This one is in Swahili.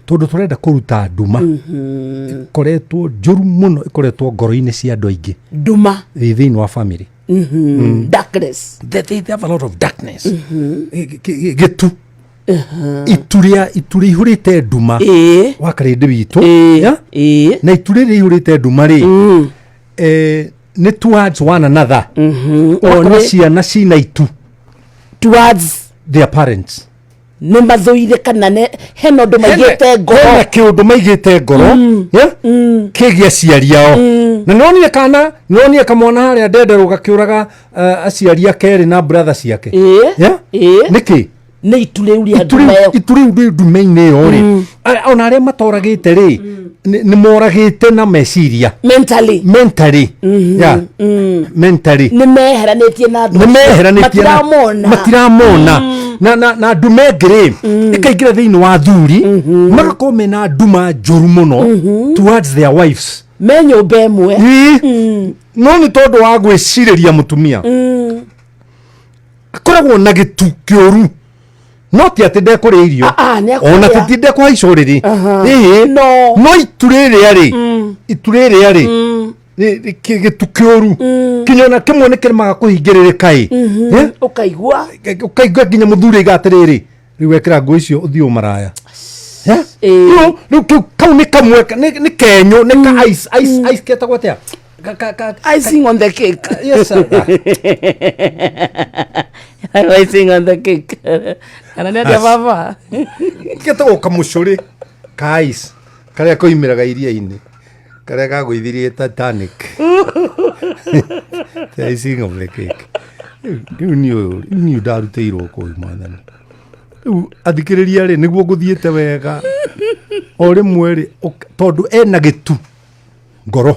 tondu turenda kuruta nduma koretwo njuru muno ikoretwo ngoro-ini cia andu aingi nduma thiini wa family darkness they have a lot of darkness gitu ituri ihurite nduma wakarindi witu na ituri ihurite nduma ri ni towards one another ona ciana cina itu towards their parents ne mathuire kana ne heno ndu maigite ngoro hena kiundu maigite ngoro kigia ciari ao na nonie kamwana haria ndenderwo gakiuraga aciari akeri na brother ciake niki ne itule uri andumeyo itule uri ndume-ini yo ri ona aria matoragite ri ni moragite na meciria mentally ni meheranitie na matiramona na ndume ngiri ikaingira thiini wa thuri magakorwo mena nduma njuru muno towards their wives me nyumba imwe no ni tondu wa gwiciriria mutumia akoragwo na gitu kiuru no ti ati ndekuri irio ona ti ndekuhaica uriri no ituriria ri gitu kiuru kinyona kimwe nikirimaga kuhingiririka ukaigua nginya muthuri igatiriri riu wekira nguo icio uthio maraya riu kau ni kamwe ni kenyo ni ka ice ketagwo atia icing on the cake. Yes, sir. Icing on the cake. Kana nä atia baba getagwo kamucuri ka ice karia koimiraga iria-ini karia kagwithirie Titanic. The icing of the cake. Ni ndarutĩirwo kũu mwathani. Rĩu athikĩrĩria rĩ nĩguo ngũthiĩte wega o rĩmwe rĩ tondu ena gĩtu ngoro